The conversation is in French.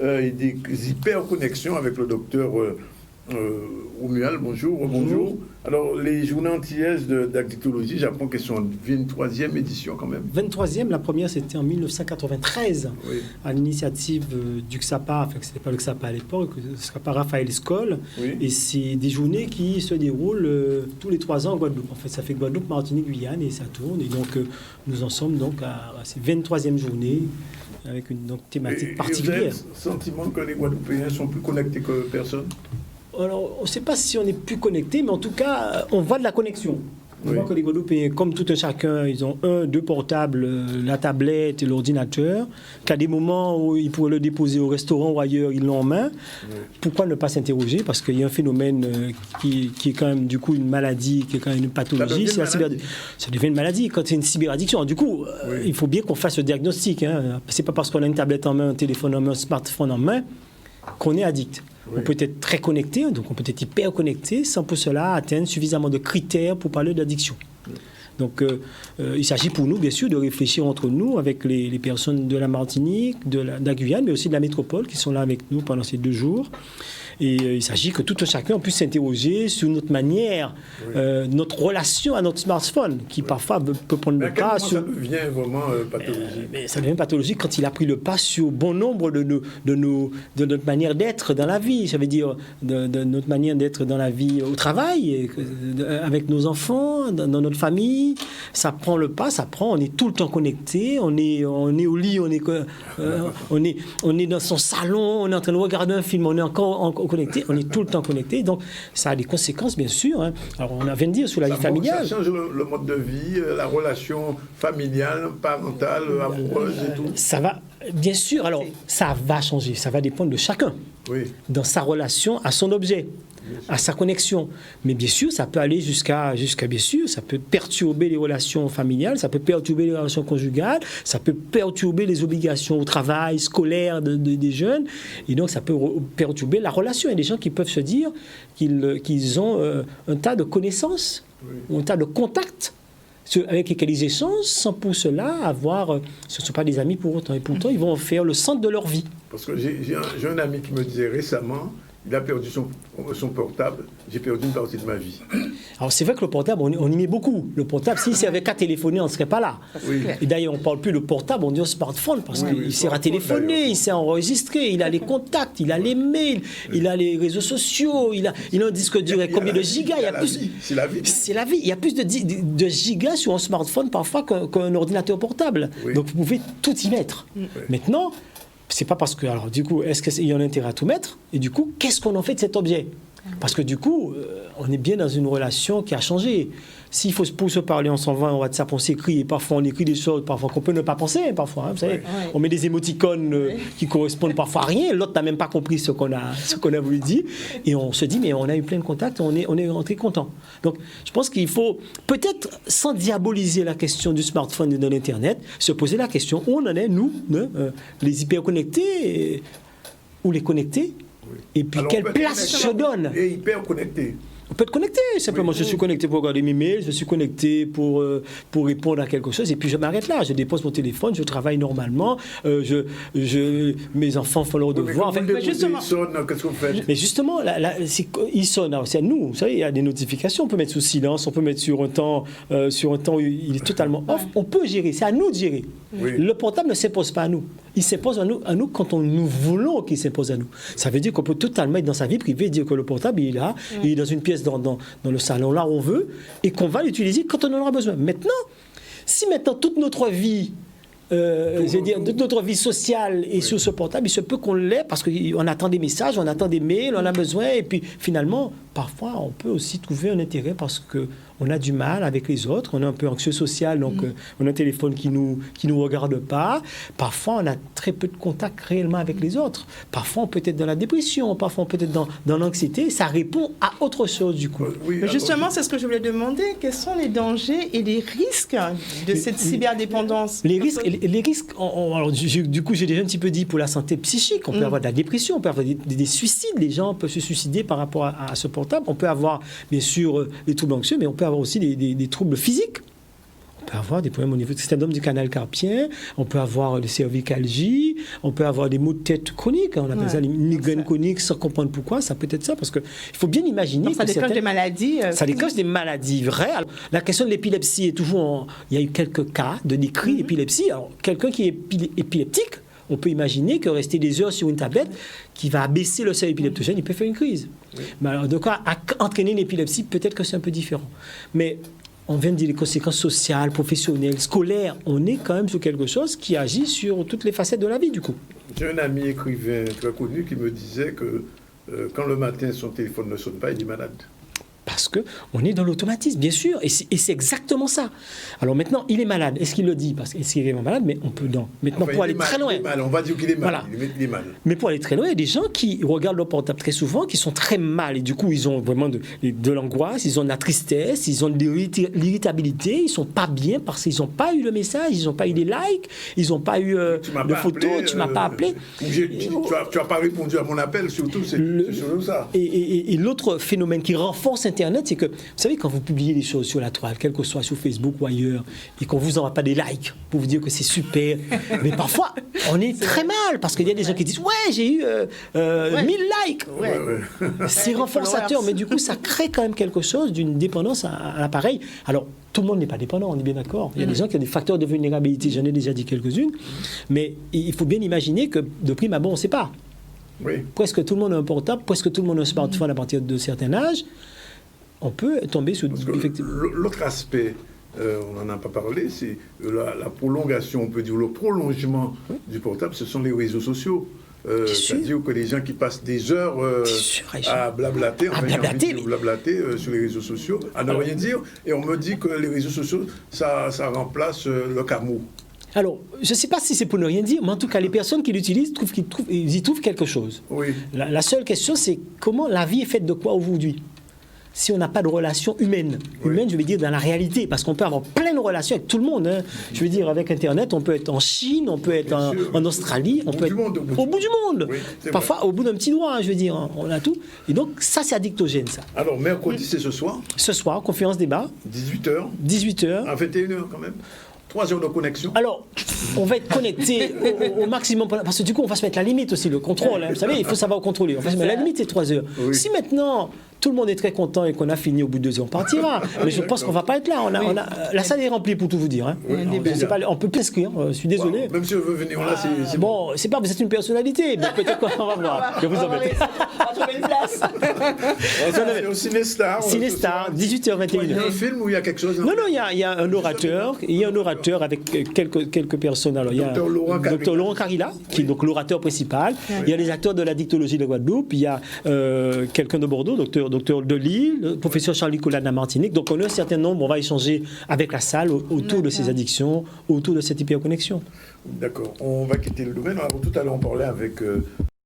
et des hyperconnexions avec le docteur Romuald. Bonjour. Alors, les journées antillaises d'addictologie, j'apprends qu'elles sont en 23e édition quand même. 23e, la première c'était en 1993, Oui. à l'initiative du XAPA, enfin c'était pas le XAPA à l'époque, le XAPA Raphaël Escole, Oui. et c'est des journées qui se déroulent tous les 3 ans en Guadeloupe. En fait, ça fait Guadeloupe, Martinique, Guyane, et ça tourne, et donc nous en sommes donc à ces 23e journées, avec une thématique particulière. Et vous avez le sentiment que les Guadeloupéens sont plus connectés que personne? Alors, on ne sait pas si on est plus connecté, mais en tout cas, on voit de la connexion. On voit que les Guadeloupéens, comme tout un chacun, ils ont 2 portables, la tablette et l'ordinateur, qu'à des moments où ils pourraient le déposer au restaurant ou ailleurs, ils l'ont en main. Pourquoi ne pas s'interroger? Parce qu'il y a un phénomène qui est quand même, du coup, une maladie, qui est quand même une pathologie. Ça devient une maladie quand c'est une cyberaddiction. Du coup, il faut bien qu'on fasse le diagnostic. Hein. C'est pas parce qu'on a une tablette en main, un téléphone en main, un smartphone en main, qu'on est addict. On peut être très connecté, donc on peut être hyper connecté, sans pour cela atteindre suffisamment de critères pour parler d'addiction. Donc il s'agit pour nous, bien sûr, de réfléchir entre nous, avec les personnes de la Martinique, de la Guyane, mais aussi de la métropole, qui sont là avec nous pendant ces 2 jours. Et il s'agit que tout un chacun puisse s'interroger sur notre manière, notre relation à notre smartphone, qui parfois peut prendre le pas sur... Ça devient vraiment pathologique. Mais ça devient pathologique quand il a pris le pas sur bon nombre de notre manière d'être dans la vie. Ça veut dire de notre manière d'être dans la vie au travail, avec nos enfants, dans notre famille. Ça prend le pas, on est tout le temps connecté, on est au lit, on est dans son salon, on est en train de regarder un film, on est encore connecté, on est tout le temps connecté, donc ça a des conséquences bien sûr. Hein. Alors on vient de dire sur la vie familiale. Ça change le mode de vie, la relation familiale, parentale, amoureuse et tout. Ça va, bien sûr, alors ça va changer, ça va dépendre de chacun, dans sa relation à son objet, à sa connexion. Mais bien sûr, ça peut aller jusqu'à bien sûr, ça peut perturber les relations familiales, ça peut perturber les relations conjugales, ça peut perturber les obligations au travail, scolaire des jeunes, et donc ça peut perturber la relation. Il y a des gens qui peuvent se dire qu'ils ont un tas de connaissances, un tas de contacts avec lesquels ils échangent, sans pour cela avoir... ce ne sont pas des amis pour autant, et pourtant ils vont en faire le centre de leur vie. Parce que j'ai un ami qui me disait récemment, il a perdu son portable, j'ai perdu une partie de ma vie. Alors c'est vrai que le portable, on y met beaucoup. Le portable, s'il servait qu'à téléphoner, on ne serait pas là. Oui. Et d'ailleurs, on ne parle plus de portable, on dit au smartphone, parce qu'il sert à téléphoner, il sert à enregistrer, il a les contacts, il a les mails, il a les réseaux sociaux, il a un disque dur avec combien de gigas. C'est la vie. C'est la vie. Il y a plus de gigas sur un smartphone parfois qu'un ordinateur portable. Oui. Donc vous pouvez tout y mettre. Maintenant, c'est pas parce que, alors du coup, est-ce qu'il y a un intérêt à tout mettre? Et du coup, qu'est-ce qu'on en fait de cet objet? Parce que du coup, on est bien dans une relation qui a changé. S'il faut pour se parler, on s'en va en WhatsApp, on s'écrit, et parfois on écrit des choses parfois qu'on peut ne pas penser, parfois, hein, vous savez. On met des émoticônes qui correspondent parfois à rien, l'autre n'a même pas compris ce qu'on a voulu dire, et on se dit, mais on a eu plein de contacts, on est très content. Donc, je pense qu'il faut, peut-être sans diaboliser la question du smartphone et de l'Internet, se poser la question, où on en est, nous, les hyperconnectés, ou les connectés, et puis alors, quelle place je donne. Et hyper connecté. On peut être connecté, simplement. Je suis connecté pour regarder mes mails, je suis connecté pour répondre à quelque chose, et puis je m'arrête là. Je dépose mon téléphone, je travaille normalement, mes enfants font leur devoir. Justement, qu'est-ce qu'on fait? Mais justement, il sonne. C'est à nous. Vous savez, il y a des notifications. On peut mettre sous silence, on peut mettre sur un temps où il est totalement off. On peut gérer. C'est à nous de gérer. Oui. Le portable ne s'impose pas à nous. Il s'impose à nous quand nous voulons qu'il s'impose à nous. Ça veut dire qu'on peut totalement être dans sa vie privée et dire que le portable, il est là, il est dans une pièce dans le salon, là où on veut, et qu'on va l'utiliser quand on en aura besoin. Maintenant, si maintenant toute notre vie, toute notre vie sociale est sur ce portable, il se peut qu'on l'ait parce qu'on attend des messages, on attend des mails, on a besoin, et puis finalement, parfois, on peut aussi trouver un intérêt parce qu'on a du mal avec les autres, on est un peu anxieux social, donc on a un téléphone qui nous regarde pas. Parfois, on a très peu de contact réellement avec les autres. Parfois, on peut être dans la dépression, parfois, on peut être dans l'anxiété. Ça répond à autre chose, du coup. Mais justement, c'est ce que je voulais demander. Quels sont les dangers et les risques de cette cyberdépendance? Les risques, alors, du coup, j'ai déjà un petit peu dit pour la santé psychique. On peut avoir de la dépression, on peut avoir des suicides. Les gens peuvent se suicider par rapport à ce portable. On peut avoir, bien sûr, des troubles anxieux, mais on peut avoir aussi des troubles physiques. peut avoir des problèmes au niveau du système du canal carpien, on peut avoir des cervicalgies, on peut avoir des maux de tête chroniques, on appelle ça les migraines chroniques sans comprendre pourquoi, ça peut être ça, parce qu'il faut bien imaginer donc, ça déclenche des maladies. Ça déclenche des maladies vraies. Alors, la question de l'épilepsie est toujours... Il y a eu quelques cas de décrit d'épilepsie. Alors, quelqu'un qui est épileptique, on peut imaginer que rester des heures sur une tablette qui va abaisser le seuil épileptogène, il peut faire une crise. Oui. Mais alors, de quoi entraîner une épilepsie, peut-être que c'est un peu différent. Mais on vient de dire les conséquences sociales, professionnelles, scolaires. On est quand même sur quelque chose qui agit sur toutes les facettes de la vie, du coup. J'ai un ami écrivain très connu qui me disait que quand le matin son téléphone ne sonne pas, il est malade. Parce qu'on est dans l'automatisme, bien sûr, et c'est exactement ça. Alors maintenant, il est malade. Est-ce qu'il le dit? Parce qu'il est vraiment malade, mais on peut maintenant pour aller très loin. On va dire qu'il est mal. Voilà. Il est mal. Mais pour aller très loin, il y a des gens qui regardent leur portable très souvent, qui sont très mal, et du coup, ils ont vraiment de l'angoisse, ils ont de la tristesse, ils ont de l'irritabilité, ils sont pas bien parce qu'ils n'ont pas eu le message, ils n'ont pas eu des likes, ils n'ont pas eu de photos, tu m'as pas appelé. Tu n'as pas répondu à mon appel, surtout, c'est surtout ça. Et l'autre phénomène qui renforce Internet, c'est que, vous savez, quand vous publiez des choses sur la toile, quel que soit sur Facebook ou ailleurs, et qu'on vous envoie pas des likes pour vous dire que c'est super, mais parfois, on est très mal, parce qu'il y a des gens qui disent « Ouais, j'ai eu 1000 likes !» C'est renforçateur, mais du coup, ça crée quand même quelque chose d'une dépendance à l'appareil. Alors, tout le monde n'est pas dépendant, on est bien d'accord. Il y a des gens qui ont des facteurs de vulnérabilité, j'en ai déjà dit quelques-unes, mais il faut bien imaginer que, de prime abord, on ne sait pas. Oui. Presque tout le monde a un portable, presque tout le monde a un smartphone à partir de certain âge. On peut tomber sur... L'autre aspect, on n'en a pas parlé, c'est la prolongation, on peut dire le prolongement du portable, ce sont les réseaux sociaux. C'est-à-dire que les gens qui passent des heures à blablater, sur les réseaux sociaux, à ne rien dire, et on me dit que les réseaux sociaux, ça remplace le cameau. Alors, je ne sais pas si c'est pour ne rien dire, mais en tout cas, les personnes qui l'utilisent ils y trouvent quelque chose. Oui. La seule question, c'est comment la vie est faite de quoi aujourd'hui ? Si on n'a pas de relation humaine, je veux dire dans la réalité, parce qu'on peut avoir plein de relations avec tout le monde. Hein. Je veux dire, avec Internet, on peut être en Chine, on peut être en Australie, on peut être au bout du monde. Oui, parfois, vrai. Au bout d'un petit doigt, hein, je veux dire, on a tout. Et donc, ça, c'est addictogène, ça. Alors, mercredi, c'est ce soir ? Ce soir, conférence débat. 18h. 18h. À 21h, quand même. 3 heures de connexion. Alors, on va être connecté au maximum, parce que du coup, on va se mettre la limite aussi, le contrôle. Hein, vous savez, il faut savoir contrôler. On va se mettre la limite, c'est 3 heures. Oui. Si maintenant, tout le monde est très content et qu'on a fini au bout de 2 heures, on partira. Mais je pense qu'on ne va pas être là. La salle est remplie pour tout vous dire. Hein. Oui, on peut plus inscrire, je suis désolé. Même si on veut venir là, c'est bon. C'est pas, vous êtes une personnalité, mais peut-être qu'on va voir. Je vous embête. On va trouver une place. C'est au Cinestar. Cinestar, 18h21. Il y a un film où il y a quelque chose. Non, il y a un orateur. Il y a un orateur avec quelques personnes. Alors, il y a Dr Laurent Carilla, qui est donc l'orateur principal. Il y a les acteurs de la dictologie de Guadeloupe. Il y a quelqu'un de Bordeaux, docteur de Lille, le professeur Charles-Nicolas de la Martinique. Donc, on a un certain nombre. On va échanger avec la salle autour de ces addictions, autour de cette hyperconnexion. D'accord. On va quitter le domaine. Alors, tout à l'heure, on parlait avec